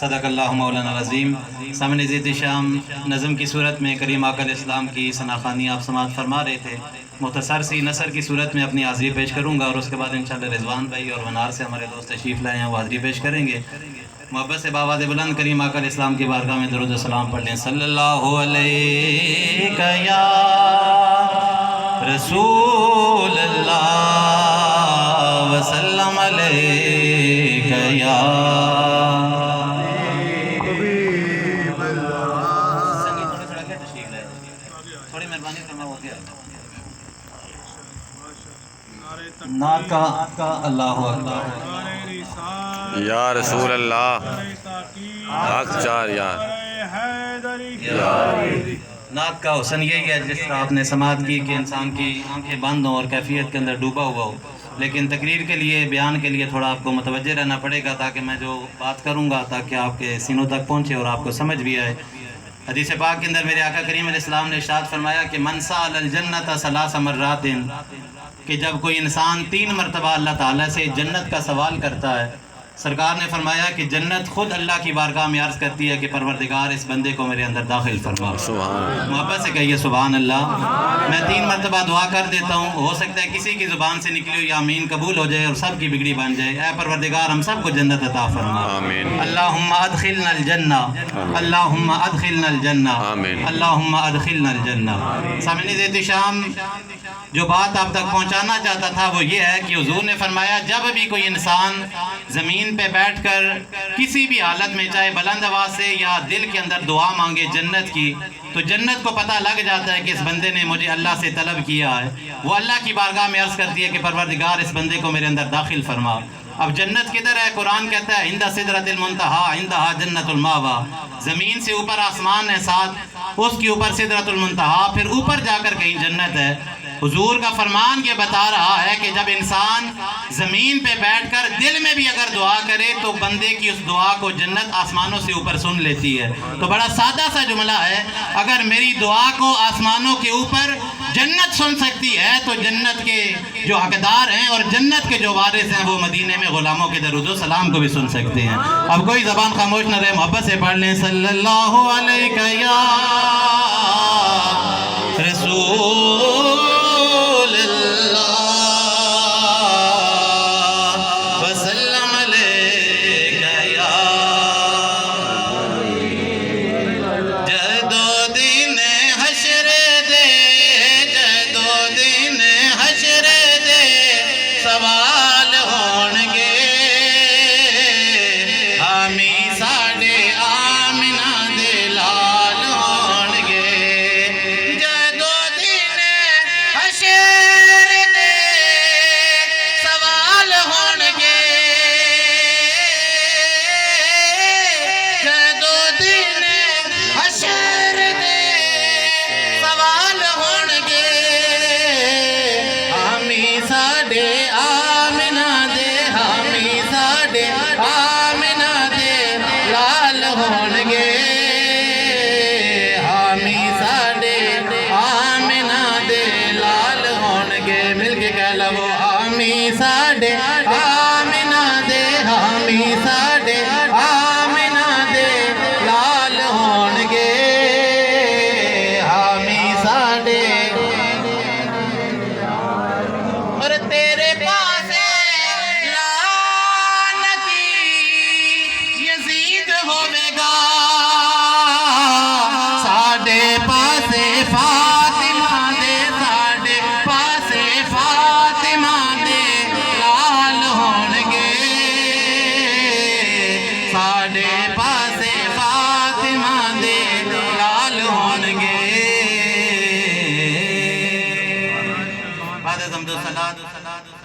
صدق اللہ مولانا العظیم۔ سامنے ذیت شام نظم کی صورت میں کریم آقا علیہ السلام کی ثناخوانی آپ سماعت فرما رہے تھے۔ مختصر سی نثر کی صورت میں اپنی حاضری پیش کروں گا اور اس کے بعد انشاءاللہ رضوان بھائی اور ونار سے ہمارے دوست تشریف لائے ہیں، وہ حاضری پیش کریں گے۔ محبت سے باواز بلند کریم آقا علیہ السلام کی بارگاہ میں درود و سلام پڑھ لیں۔ صلی اللہ علیہ یا رسول اللہ وسلم علیہ یا تھوڑی مہربانی فرما ہو گیا نعت کا اللہ اکبر یا رسول اللہ حق چار یار نعت کا حسن یہی ہے جس طرح آپ نے سماعت کی کہ انسان کی آنکھیں بند ہوں اور کیفیت کے اندر ڈوبا ہوا ہو، لیکن تقریر کے لیے بیان کے لیے تھوڑا آپ کو متوجہ رہنا پڑے گا تاکہ میں جو بات کروں گا تاکہ آپ کے سینوں تک پہنچے اور آپ کو سمجھ بھی آئے۔ حدیث پاک کے اندر میرے آقا کریم علیہ السلام نے ارشاد فرمایا کہ من سأل الجنت ثلاث مرات، کہ جب کوئی انسان 3 مرتبہ اللہ تعالیٰ سے جنت کا سوال کرتا ہے، سرکار نے فرمایا کہ جنت خود اللہ کی بارگاہ میں عرض کرتی ہے کہ پروردگار اس بندے کو میرے اندر داخل فرما۔ محبت سے کہیے سبحان اللہ۔ میں 3 مرتبہ دعا کر دیتا ہوں، ہو سکتا ہے کسی کی زبان سے نکلی ہو یا آمین قبول ہو جائے اور سب کی بگڑی بن جائے۔ اے پروردگار ہم سب کو جنت عطا فرما۔ آمین۔ اللہم ادخلنا الجنہ، اللہم ادخلنا الجنہ، آمین۔ اللہم ادخلنا الجنہ۔ سامعین ذیت شام، جو بات آپ تک پہنچانا چاہتا تھا وہ یہ ہے کہ حضور نے فرمایا جب بھی کوئی انسان زمین پہ بیٹھ کر کسی بھی حالت میں چاہے بلند آواز سے یا دل کے اندر دعا مانگے جنت کی، تو جنت کو پتہ لگ جاتا ہے کہ اس بندے نے مجھے اللہ سے طلب کیا ہے۔ وہ اللہ کی بارگاہ میں عرض کرتی ہے کہ پروردگار اس بندے کو میرے اندر داخل فرما۔ اب جنت کدھر ہے؟ قرآن کہتا ہے عند سدرۃ المنتہا عندہا جنت الماوا۔ زمین سے اوپر آسمان ہے 7، اس کے اوپر سدرۃ المنتہا، پھر اوپر جا کر کہیں جنت ہے۔ حضور کا فرمان یہ بتا رہا ہے کہ جب انسان زمین پہ بیٹھ کر دل میں بھی اگر دعا کرے تو بندے کی اس دعا کو جنت آسمانوں سے اوپر سن لیتی ہے۔ تو بڑا سادہ سا جملہ ہے، اگر میری دعا کو آسمانوں کے اوپر جنت سن سکتی ہے تو جنت کے جو حقدار ہیں اور جنت کے جو وارث ہیں وہ مدینے میں غلاموں کے درود و سلام کو بھی سن سکتے ہیں۔ اب کوئی زبان خاموش نہ رہے، محبت سے پڑھ لیں صلی اللہ علیہ یا رسول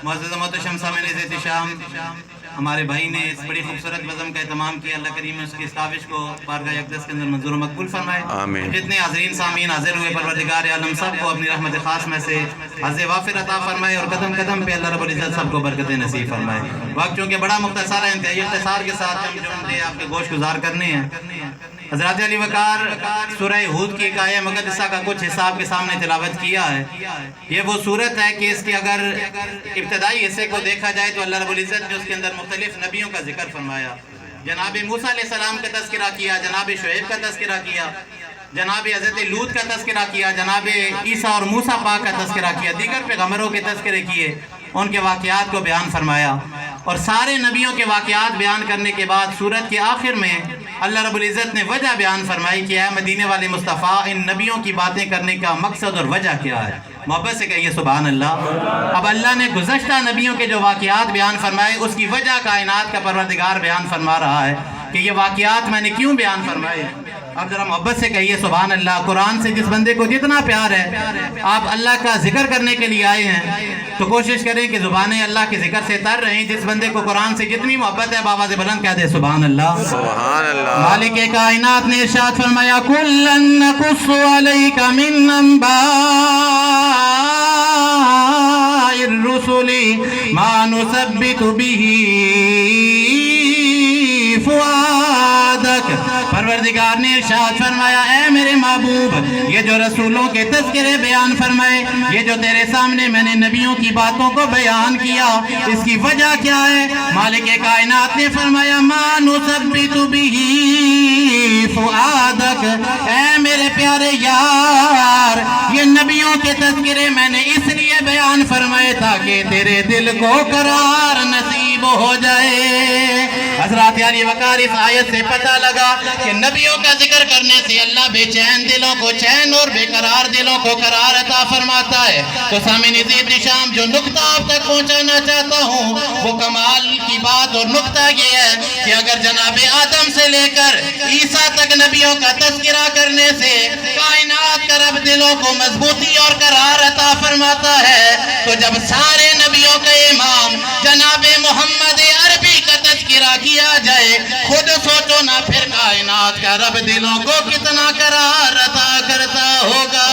معزز محتشم سامعین ذیت شام، ہمارے بھائی نے اس بڑی خوبصورت بزم کا اہتمام کیا، اللہ کریم اس کی اس کاوش کو بارگاہ اقدس کے اندر منظور و مقبول فرمائے۔ آمین۔ جتنے حاضرین سامعین حاضر ہوئے پروردگار عالم سب کو اپنی رحمت خاص میں سے حظ وافر عطا فرمائے اور قدم قدم پہ اللہ رب العزت سب کو برکتیں نصیب فرمائے۔ وقت چونکہ بڑا مختصر ہے، انتہائی اختصار کے ساتھ ہم جملے آپ کے گوش گزار کرنے ہیں۔ حضرات علی وقار سورہ ہود کی ایک آیہ مقدسہ کا کچھ حصہ آپ کے سامنے تلاوت کیا ہے۔ یہ وہ صورت ہے کہ اس کے اگر ابتدائی حصے کو دیکھا جائے تو اللہ رب العزت نے اس کے اندر مختلف نبیوں کا ذکر فرمایا۔ جناب موسیٰ علیہ السلام کا تذکرہ کیا، جناب شعیب کا تذکرہ کیا، جناب حضرت لوط کا تذکرہ کیا، جناب عیسیٰ اور موسیٰ پاک کا تذکرہ کیا، دیگر پیغمبروں کے تذکرے کیے، ان کے واقعات کو بیان فرمایا. اور سارے نبیوں کے واقعات بیان کرنے کے بعد سورت کے آخر میں اللہ رب العزت نے وجہ بیان فرمائی کہ اے مدینے والے مصطفیٰ، ان نبیوں کی باتیں کرنے کا مقصد اور وجہ کیا ہے. محبت سے کہیے سبحان اللہ. اب اللہ نے گزشتہ نبیوں کے جو واقعات بیان فرمائے اس کی وجہ کائنات کا پروردگار بیان فرما رہا ہے کہ یہ واقعات میں نے کیوں بیان فرمائے. اب ذرا محبت سے کہیے سبحان اللہ. قرآن سے جس بندے کو جتنا پیار ہے، آپ اللہ کا ذکر کرنے کے لیے آئے ہیں تو کوشش کریں کہ زبانیں اللہ کے ذکر سے تر رہیں. جس بندے کو قرآن سے جتنی محبت ہے بآواز بلند کہہ دے سبحان اللہ. سبحان اللہ. مالک کائنات نے ارشاد فرمایا کُلًّا نَقُصُّ عَلَيْكَ مِنْ أَنْبَاءِ الرُّسُلِ مَا نُثَبِّتُ بِهِ فؤادك. پروردگار نے ارشاد فرمایا اے میرے محبوب، یہ جو رسولوں کے تذکرے بیان فرمائے، یہ جو تیرے سامنے میں نے نبیوں کی باتوں کو بیان کیا، اس کی وجہ کیا ہے؟ مالک کائنات نے فرمایا ما نثبت به فؤادك. اے میرے پیارے یار، یہ نبیوں کے تذکرے میں نے اس لیے بیان فرمائے تاکہ تیرے دل کو قرار نصیب ہو جائے. حضرات علی وقار اس آیت سے پتہ لگا کہ نبیوں کا ذکر کرنے سے اللہ بے چین دلوں کو چین اور بے قرار دلوں کو قرار عطا فرماتا ہے. تو سامعین عزیز شام، جو نقطہ آپ تک پہنچانا چاہتا ہوں وہ کمال کی بات اور نقطہ یہ ہے کہ اگر جناب آدم سے لے کر عیسیٰ تک نبیوں کا تذکرہ کرنے سے کائنات کا رب دلوں کو مضبوطی اور قرار عطا فرماتا ہے، تو جب سارے نبیوں کا امام جناب محمد عربی کا تذکرہ کیا جائے، خود سوچو نا پھر کائنات کا رب دلوں کو کتنا قرار عطا کرتا ہوگا.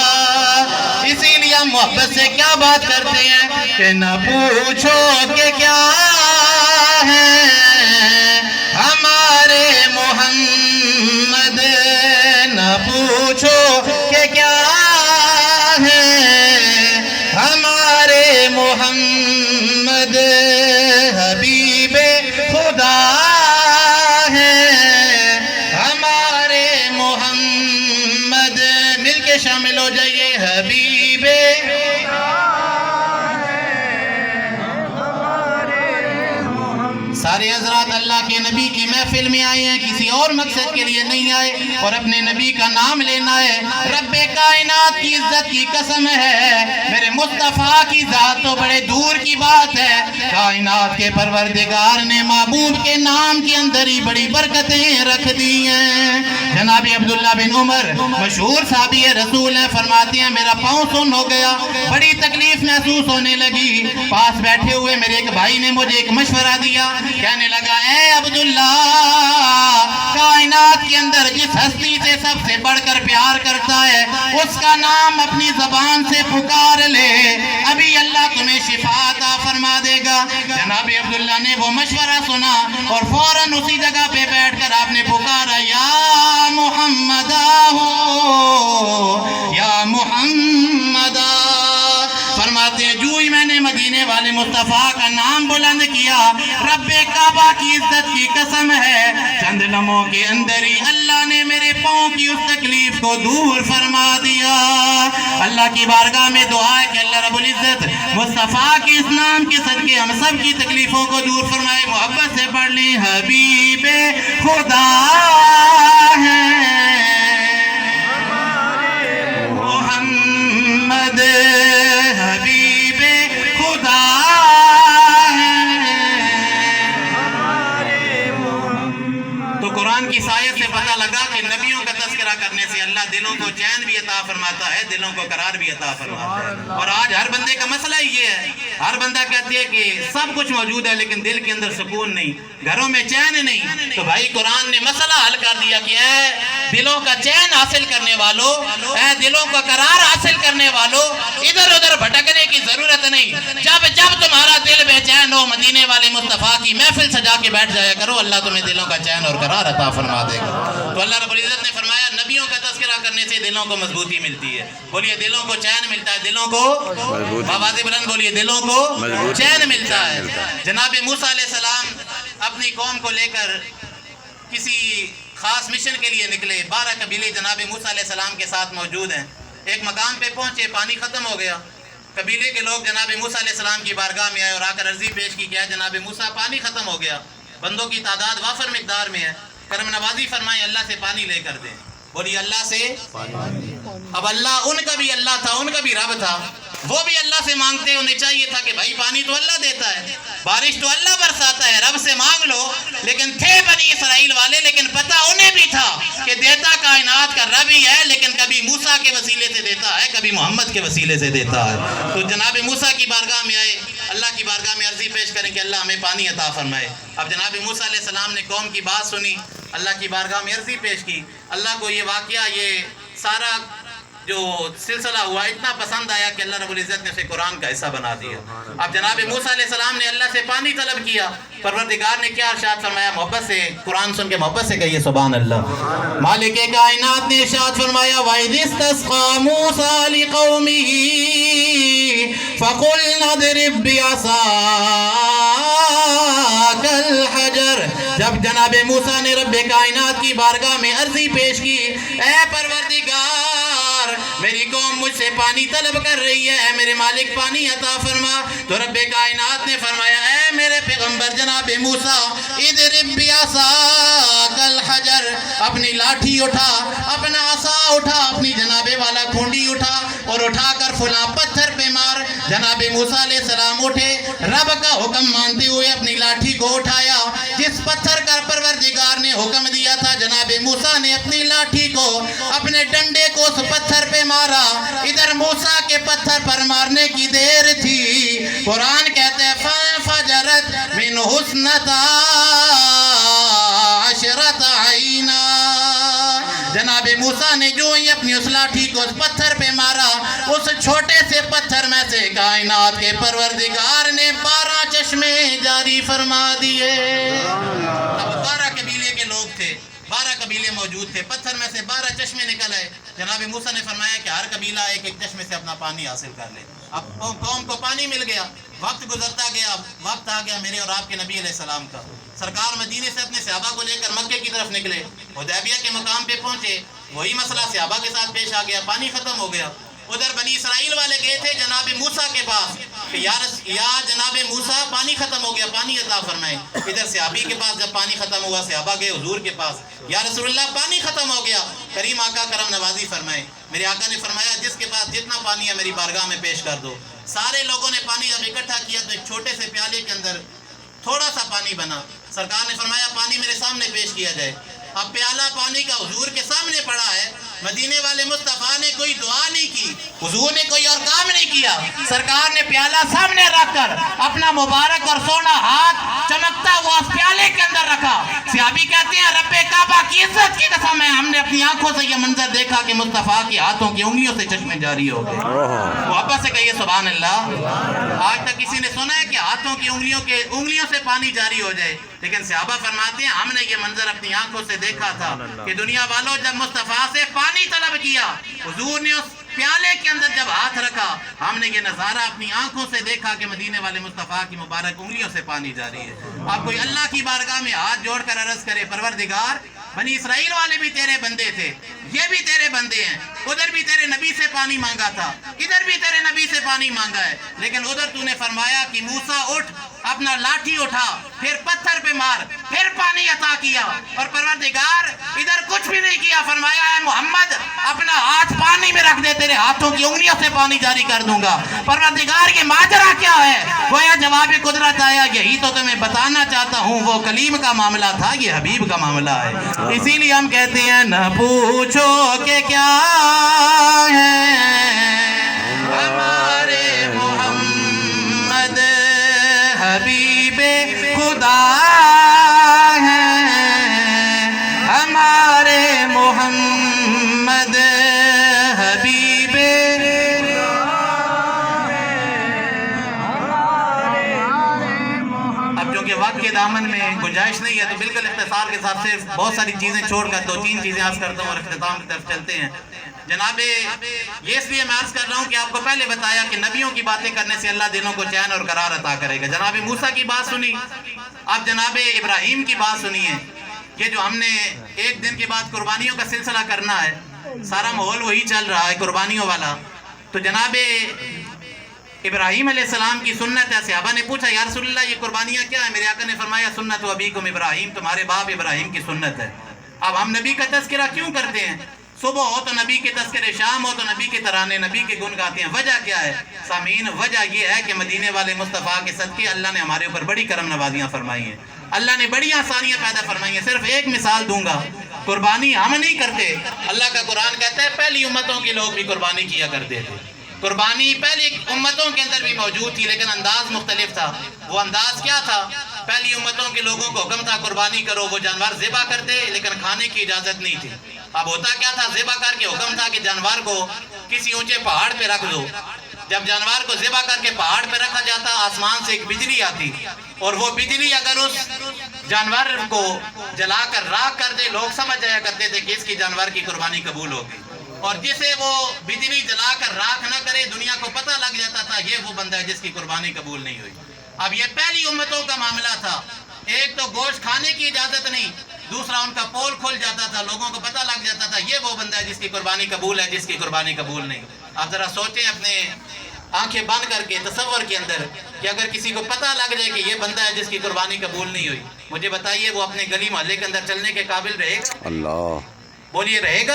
اسی لیے ہم محبت سے کیا بات کرتے ہیں کہ نہ پوچھو کہ کیا ہے ہمارے محمد، نہ پوچھو کہ کیا ہے ہمارے محمد، حبیب خدا شامل ہو جائیے. حبیب سارے حضرات اللہ کے نبی کی محفل میں آئے ہیں، کسی اور مقصد کے لیے نہیں آئے، اور اپنے نبی کا نام لینا ہے. رب کائنات کی عزت کی قسم ہے، میرے مصطفیٰ کی ذات تو بڑے دور کی بات ہے، کائنات کے پروردگار نے محبوب کے نام کے اندر ہی بڑی برکتیں رکھ دی ہیں. جناب عبداللہ بن عمر مشہور صحابی رسول ہیں، فرماتے ہیں میرا پاؤں سن ہو گیا، بڑی تکلیف محسوس ہونے لگی. پاس بیٹھے ہوئے میرے ایک بھائی نے مجھے ایک مشورہ دیا، کہنے لگا اے عبداللہ، کائنات کے اندر جس ہستی سے سب سے بڑھ کر پیار کرتا ہے اس کا نام اپنی زبان سے پکار لے، ابھی اللہ تمہیں شفا عطا فرما دے گا. جناب عبداللہ نے وہ مشورہ سنا اور فوراً اسی جگہ پہ بیٹھ کر آپ نے پکارا یا محمد یا محمد. فرماتے ہیں جو ہی میں نے مدینے والے مصطفیٰ کا نام بلند کیا، رب کعبہ کی عزت کی قسم ہے، چند لمحوں کے اندر ہی اللہ نے میرے پاؤں کی اس تکلیف کو دور فرما دیا. اللہ کی بارگاہ میں دعا ہے کہ اللہ رب العزت مصطفیٰ کے اس نام کے صدقے ہم سب کی تکلیفوں کو دور فرمائے. محبت سے پڑھ لیں حبیب خدا ہے محمد، حبیب خدا ہے. تو قرآن کی آیت سے پتہ لگا کہ نبیوں کا تذکرہ کرنے سے اللہ دلوں کو چین بھی عطا فرماتا ہے، دلوں کو قرار بھی عطا فرماتا ہے. اور آج ہر بندے کا مسئلہ یہ ہے، ہر بندہ کہتے ہے کہ سب کچھ موجود ہے لیکن دل کے اندر سکون نہیں، گھروں میں چین نہیں. تو بھائی قرآن نے مسئلہ حل کر دیا کہ اے دلوں کا چین حاصل کرنے والوں، اے دلوں کا قرار حاصل کرنے والوں، ادھر ادھر بھٹکنے کی ضرورت نہیں. جب تمہارا دل بے چین ہو، مدینے والے مصطفیٰ کی محفل سجا کے بیٹھ جایا کرو، اللہ تمہیں دلوں کا چین اور قرار عطا فرما دے گا. تو اللہ رب العزت نے فرمایا نبیوں کا تذکرہ کرنے سے دلوں کو مضبوطی ملتی ہے. بولیے دلوں کو چین ملتا ہے، دلوں کو آواز بلند بولیے دلوں کو چین ملتا ہے. جناب موسیٰ علیہ السلام اپنی قوم کو لے کر کسی خاص مشن کے لیے نکلے، 12 قبیلے جناب موسیٰ علیہ السلام کے ساتھ موجود ہیں۔ ایک مقام پہ پہنچے، پانی ختم ہو گیا، قبیلے کے لوگ جناب موسیٰ علیہ السلام کی بارگاہ میں آئے اور آ کر عرضی پیش کی کہ جناب موسیٰ پانی ختم ہو گیا، بندوں کی تعداد وافر مقدار میں ہے، کرم نوازی فرمائیں، اللہ سے پانی لے کر دیں۔ بولی اللہ سے؟ اب اللہ ان کا بھی اللہ تھا، ان کا بھی رب تھا، وہ بھی اللہ سے مانگتے، انہیں چاہیے تھا کہ بھائی پانی تو اللہ دیتا ہے، بارش تو اللہ برساتا ہے، رب سے مانگ لو۔ لیکن تھے بنی اسرائیل والے، لیکن پتہ انہیں بھی تھا کہ دیتا کائنات کا رب ہی ہے، لیکن کبھی موسیٰ کے وسیلے سے دیتا ہے، کبھی محمد کے وسیلے سے دیتا ہے۔ تو جناب موسیٰ کی بارگاہ میں آئے، اللہ کی بارگاہ میں عرضی پیش کریں کہ اللہ ہمیں پانی عطا فرمائے۔ اب جناب موسیٰ علیہ السلام نے قوم کی بات سنی، اللہ کی بارگاہ میں عرضی پیش کی۔ اللہ کو یہ واقعہ، یہ سارا جو سلسلہ ہوا اتنا پسند آیا کہ اللہ رب العزت نے اسے قرآن کا حصہ بنا دیا۔ اب جناب موسیٰ علیہ السلام نے اللہ سے پانی طلب کیا، پروردگار نے کیا ارشاد فرمایا؟ محبت سے قرآن سن کے محبت سے کہیے سبحان اللہ۔ مالک کائنات نے ارشاد فرمایا وَإِذِ اسْتَسْقَىٰ مُوسَىٰ لِقَوْمِهِ فَقُلْنَا اضْرِب بِّعَصَاكَ الْحَجَرَ۔ جب جناب موسیٰ نے رب کائنات کی بارگاہ میں عرضی پیش کی، اے پروردگار میری قوم مجھ سے پانی طلب کر رہی ہے، میرے مالک پانی عطا فرما، تو رب کائنات نے فرمایا اے میرے پیغمبر جناب موسیٰ اضرب بعصاک الحجر، اپنی لاٹھی اٹھا، اپنا عصا اٹھا، اپنی جنابے والا کھونڈی اٹھا اور اٹھا کر فلاں پتھر پہ مار۔ جناب موسیٰ علیہ السلام اٹھے، رب کا حکم مانتے ہوئے اپنی لاٹھی کو اٹھایا، جس پتھر کا پروردگار نے حکم دیا تھا جناب موسیٰ نے اپنی لاٹھی کو، اپنے ڈنڈے کو اس پتھر پہ مارا۔ ادھر موسیٰ کے پتھر پر مارنے کی دیر تھی، قرآن کہتے ہیں فَانْفَجَرَتْ مِنْهُ اثْنَتَا عَشْرَةَ عَيْنًا۔ جناب موسیٰ نے جو ہی اپنی اس لاٹھی کو اس پتھر پہ مارا، اس چھوٹے سے پتھر میں سے کائنات کے پروردگار نے 12 چشمے جاری فرما دیے۔ اب 12 قبیلے کے لوگ تھے، 12 قبیلے موجود تھے، پتھر میں سے 12 چشمے نکل آئے۔ جناب موسیٰ نے فرمایا کہ ہر قبیلہ ایک ایک چشمے سے اپنا پانی حاصل کر لے۔ اب قوم کو پانی مل گیا، وقت گزرتا گیا، وقت آ گیا میرے اور آپ کے نبی علیہ السلام کا۔ سرکار مدینے سے اپنے صحابہ کو لے کر مکے کی طرف نکلے، حدیبیہ کے مقام پہ پہنچے، وہی مسئلہ صحابہ کے ساتھ پیش آ گیا، پانی ختم ہو گیا۔ ادھر بنی اسرائیل والے گئے تھے جناب موسیٰ کے پاس کہ یا جناب موسیٰ پانی ختم ہو گیا، پانی عطا فرمائیں۔ ادھر صحابی کے پاس جب پانی ختم ہوا، صحابہ گئے حضور کے پاس، یا رسول اللہ پانی ختم ہو گیا، کریم آقا کرم نوازی فرمائیں۔ میرے آقا نے فرمایا جس کے پاس جتنا پانی ہے میری بارگاہ میں پیش کر دو۔ سارے لوگوں نے پانی جب اکٹھا کیا تو ایک چھوٹے سے پیالے کے اندر تھوڑا سا پانی بنا۔ سرکار نے فرمایا پانی میرے سامنے پیش کیا جائے۔ اب پیالہ پانی کا حضور کے سامنے پڑا ہے، مدینے والے مصطفیٰ نے کوئی دعا نہیں کی، حضور نے کوئی اور کام نہیں کیا، سرکار نے پیالہ سامنے رکھ کر اپنا مبارک اور سونا ہاتھ چمکتا ہوا اس پیالے کے اندر رکھا۔ صحابی کہتے ہیں رب کعبہ کی عزت کی قسم ہے، ہم نے اپنی آنکھوں سے یہ منظر دیکھا کہ مصطفیٰ کی ہاتھوں کی انگلیوں سے چشمے جاری ہو گئے۔ واپس سے کہیے سبحان اللہ۔ آج تک کسی نے سنا ہے کہ ہاتھوں کی انگلیوں سے پانی جاری ہو جائے؟ لیکن صحابہ فرماتے ہیں ہم نے یہ منظر اپنی آنکھوں سے دیکھا تھا کہ دنیا والوں جب مصطفیٰ سے پانی طلب کیا، حضور نے اس پیالے کے اندر جب ہاتھ رکھا، ہم نے یہ نظارہ اپنی آنکھوں سے دیکھا کہ مدینے والے مصطفیٰ کی مبارک انگلیوں سے پانی جاری ہے۔ اب کوئی اللہ کی بارگاہ میں ہاتھ جوڑ کر عرض کرے پروردگار بنی اسرائیل والے بھی تیرے بندے تھے، یہ بھی تیرے بندے ہیں، ادھر بھی تیرے نبی سے پانی مانگا تھا، ادھر بھی تیرے نبی سے پانی مانگا ہے، لیکن ادھر تو نے فرمایا کہ موسیٰ اٹھ، اپنا لاٹھی اٹھا، پھر پتھر پہ مار، پھر پانی عطا کیا، اور پروردگار ادھر کچھ بھی نہیں کیا، فرمایا اے محمد اپنا ہاتھ پانی میں رکھ دے، تیرے ہاتھوں کی انگلیوں سے پانی جاری کر دوں گا۔ پروردگار یہ ماجرا کیا ہے؟ گویا جواب قدرت آیا یہی تو تمہیں بتانا چاہتا ہوں، وہ کلیم کا معاملہ تھا، یہ حبیب کا معاملہ ہے۔ اسی لیے ہم کہتے ہیں نہ پوچھو کہ کیا ہے ہمارے محمد حبیب خدا ہیں، ہمارے محمد حبیب۔ اب جو کہ وقت کے دامن میں گنجائش نہیں ہے تو بالکل اختصار کے ساتھ صرف بہت ساری چیزیں چھوڑ کر 2-3 چیزیں عرض کرتا ہوں اور اختتام کی طرف چلتے ہیں۔ جناب یہ اس لیے میں عرض کر رہا ہوں کہ آپ کو پہلے بتایا کہ نبیوں کی باتیں کرنے سے اللہ دلوں کو چین اور قرار عطا کرے گا۔ جناب موسیٰ کی بات سنی، اب جناب ابراہیم کی بات سنیے یہ جو ہم نے ایک دن کے بعد قربانیوں کا سلسلہ کرنا ہے، سارا ماحول وہی چل رہا ہے قربانیوں والا، تو جناب ابراہیم علیہ السلام کی سنت ہے۔ صحابہ نے پوچھا یا رسول اللہ یہ قربانیاں کیا ہیں؟ میرے آقا نے فرمایا سنت و ابیکم ابراہیم، تمہارے باپ ابراہیم کی سنت ہے۔ اب ہم نبی کا تذکرہ کیوں کرتے ہیں؟ صبح ہو تو نبی کے تذکرے، شام ہو تو نبی کے ترانے، نبی کے گن گاتے ہیں۔ وجہ کیا ہے سامعین؟ وجہ یہ ہے کہ مدینے والے مصطفیٰ کے صدقے اللہ نے ہمارے اوپر بڑی کرم نوازیاں فرمائی ہیں، اللہ نے بڑی آسانیاں پیدا فرمائی ہیں۔ صرف ایک مثال دوں گا، قربانی ہم نہیں کرتے، اللہ کا قرآن کہتا ہے پہلی امتوں کے لوگ بھی قربانی کیا کرتے تھے۔ قربانی پہلی امتوں کے اندر بھی موجود تھی لیکن انداز مختلف تھا۔ وہ انداز کیا تھا؟ پہلی امتوں کے لوگوں کو حکم تھا قربانی کرو، وہ جانور ذبح کرتے لیکن کھانے کی اجازت نہیں تھی۔ اب ہوتا کیا تھا؟ ذبح کر کے حکم تھا کہ جانور کو کسی اونچے پہاڑ پہ رکھ دو۔ جب جانور کو ذبح کر کے پہاڑ پہ رکھا جاتا، آسمان سے ایک بجلی آتی اور وہ بجلی اگر اس جانور کو جلا کر راکھ کر دے، لوگ سمجھ جایا کرتے تھے کہ اس کی جانور کی قربانی قبول ہو گئی، اور جسے وہ بجلی جلا کر راکھ نہ کرے دنیا کو پتہ لگ جاتا تھا یہ وہ بندہ ہے جس کی قربانی قبول نہیں ہوئی۔ اب یہ پہلی امتوں کا معاملہ تھا، ایک تو گوشت کھانے کی اجازت نہیں، دوسرا ان کا پول کھل جاتا تھا، لوگوں کو پتہ لگ جاتا تھا یہ وہ بندہ ہے جس کی قربانی قبول ہے، جس کی قربانی قبول نہیں۔ آپ ذرا سوچیں اپنے آنکھیں بند کر کے تصور کے اندر کہ اگر کسی کو پتہ لگ جائے کہ یہ بندہ ہے جس کی قربانی قبول نہیں ہوئی، مجھے بتائیے وہ اپنے گلی محلے کے اندر چلنے کے قابل رہے گا؟ اللہ بولیے رہے گا؟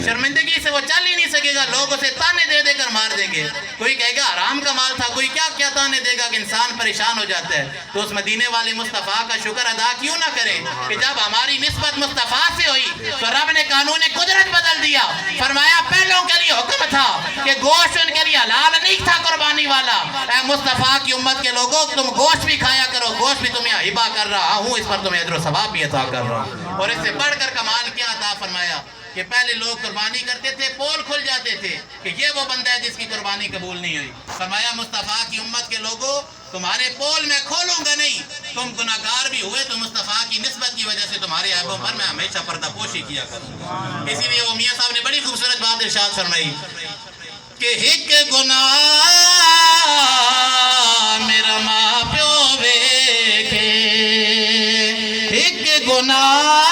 شرمندگی سے وہ چل ہی نہیں سکے گا، لوگ اسے تانے دے دے کر مار دیں گے، کوئی کہے گا حرام کا مال تھا، کوئی کیا کیا تانے دے گا کہ انسان پریشان ہو جاتا ہے۔ تو اس مدینے والے مصطفیٰ کا شکر ادا کیوں نہ کریں کہ جب ہماری نسبت مصطفیٰ سے ہوئی تو رب نے قانون قدرت بدل دیا، فرمایا پہلوں کے لیے حکم تھا کہ گوشت ان کے لیے حلال نہیں تھا قربانی والا، اے مصطفیٰ کی امت کے لوگوں تم گوشت بھی کھایا کرو، گوشت بھی تمہیں ہبہ کر رہا ہوں، اس پر تمہیں اجر و ثواب بھی عطا کر رہا ہوں۔ اور اس سے بڑھ کر کمال کیا عطا فرمایا کہ پہلے لوگ قربانی کرتے تھے، پول کھل جاتے تھے کہ یہ وہ بندہ ہے جس کی قربانی قبول نہیں ہوئی۔ فرمایا مصطفیٰ کی امت کے لوگوں تمہارے پول میں کھولوں گا نہیں، تم گناہگار بھی ہوئے تو مصطفیٰ کی نسبت کی وجہ سے تمہارے عیبوں پر میں ہمیشہ پردہ پوشی کیا کروں۔ اسی لیے وہ میاں صاحب نے بڑی خوبصورت بات ارشاد فرمائی کہ ایک گناہ میرا ماں پیو ویکھے، ایک گناہ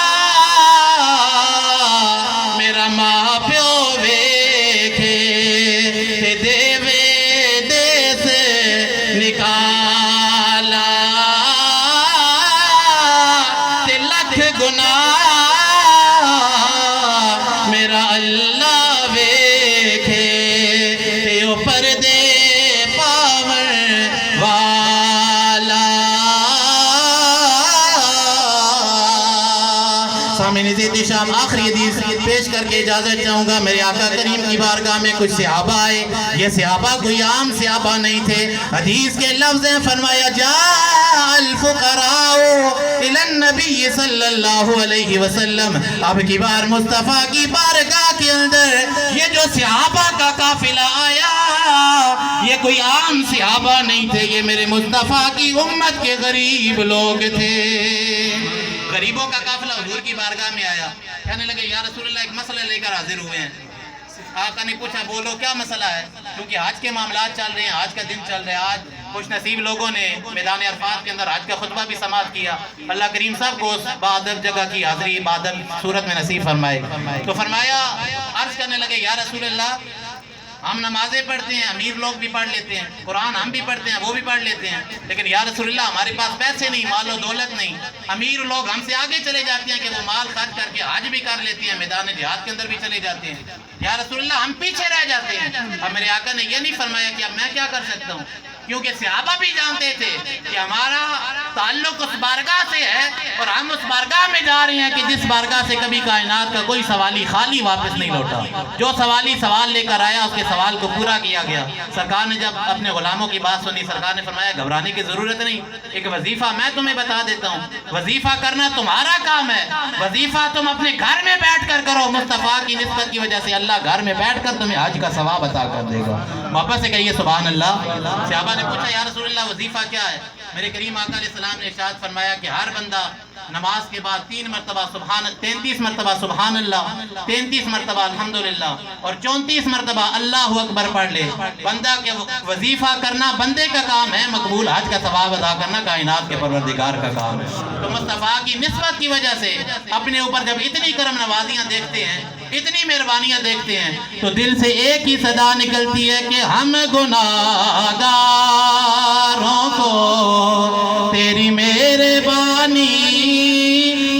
ماں پیو ویکھے، دیوے دیس نکالا، تے لکھ گناہ میرا اللہ ویکھے، تے او پردے پاون والا۔ سامعین احتشام آخری حدیث پیش کر کے اجازت چاہوں گا۔ میرے آقا کریم کی بارگاہ میں کچھ صحابہ آئے، یہ صحابہ کوئی عام صحابہ نہیں تھے، حدیث کے لفظ ہیں، فرمایا جاء الفقراء الی النبی صلی اللہ علیہ وسلم، اب کی بار مصطفیٰ کی بارگاہ کے اندر یہ جو صحابہ کا قافلہ آیا یہ کوئی عام صحابہ نہیں تھے، یہ میرے مصطفیٰ کی امت کے غریب لوگ تھے۔ غریبوں کا قافلہ حضور کی بارگاہ میں آیا، کہنے لگے یا رسول اللہ ایک مسئلہ لے کر حاضر ہوئے ہیں۔ آقا نے پوچھا بولو کیا مسئلہ ہے؟ کیونکہ حج کے معاملات چل رہے ہیں، حج کا دن چل رہا ہے، آج خوش نصیب لوگوں نے میدان عرفات کے اندر حج کا خطبہ بھی سماعت کیا، اللہ کریم صاحب کو اس بہادر جگہ کی حاضری بہادر صورت میں نصیب فرمائے۔ تو فرمایا عرض کرنے لگے یا رسول اللہ ہم نمازیں پڑھتے ہیں، امیر لوگ بھی پڑھ لیتے ہیں، قرآن ہم بھی پڑھتے ہیں، وہ بھی پڑھ لیتے ہیں، لیکن یا رسول اللہ ہمارے پاس پیسے نہیں، مال و دولت نہیں، امیر لوگ ہم سے آگے چلے جاتے ہیں کہ وہ مال خرچ کر کے حج بھی کر لیتے ہیں، میدان جہاد کے اندر بھی چلے جاتے ہیں، یا رسول اللہ ہم پیچھے رہ جاتے ہیں۔ اب میرے آقا نے یہ نہیں فرمایا کہ اب میں کیا کر سکتا ہوں، کیونکہ صحابہ بھی جانتے تھے کہ ہمارا تعلق اس بارگاہ سے ہے اور ہم اس بارگاہ میں جا رہے ہیں کہ جس بارگاہ سے کبھی کائنات کا کوئی سوالی خالی واپس نہیں لوٹا، جو سوالی سوال لے کر آیا اس کے سوال کو پورا کیا گیا۔ سرکار نے جب اپنے غلاموں کی بات سنی، سرکار نے فرمایا گھبرانے کی ضرورت نہیں، ایک وظیفہ میں تمہیں بتا دیتا ہوں، وظیفہ کرنا تمہارا کام ہے، وظیفہ تم اپنے گھر میں بیٹھ کر کرو، مصطفیٰ کی نسبت کی وجہ سے اللہ گھر میں بیٹھ کر تمہیں حج کا ثواب عطا کر دے گا۔ واپس سے کہیے سبحان اللہ۔ صحابہ نے پوچھا یا رسول اللہ وظیفہ کیا ہے؟ میرے کریم آقا علیہ السلام نے ارشاد فرمایا کہ ہر بندہ نماز کے بعد 3 مرتبہ 33 مرتبہ سبحان اللہ، 33 مرتبہ الحمدللہ اور 34 مرتبہ اللہ اکبر پڑھ لے. بندہ کے وظیفہ کرنا بندے کا کام ہے، مقبول حج کا ثواب ادا کرنا کائنات کے پروردگار کا کام ہے. تو مصطفیٰ کی نسبت کی وجہ سے اپنے اوپر جب اتنی کرم نوازیاں دیکھتے ہیں، اتنی مہربانیاں دیکھتے ہیں، تو دل سے ایک ہی صدا نکلتی ہے کہ ہم گناہگاروں کو تیری مہربانی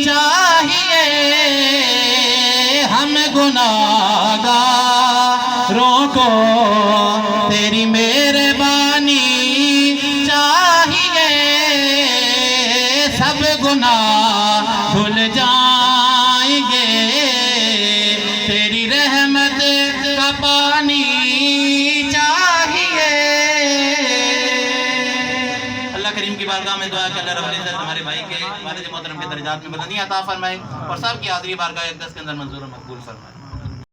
چاہیے. ہم گناہگاروں کو تیری مہربانی چاہیے. سب گناہ دھل جائیں گے، تیری رحمت کا پانی چاہیے. اللہ کریم کی بارگاہ میں دعا کہ اللہ رب العزت ہمارے بھائی کے والد محترم کے درجات میں بلندی عطا فرمائے اور سب کی حاضری بارگاہ اقدس کے اندر منظور و مقبول فرمائے.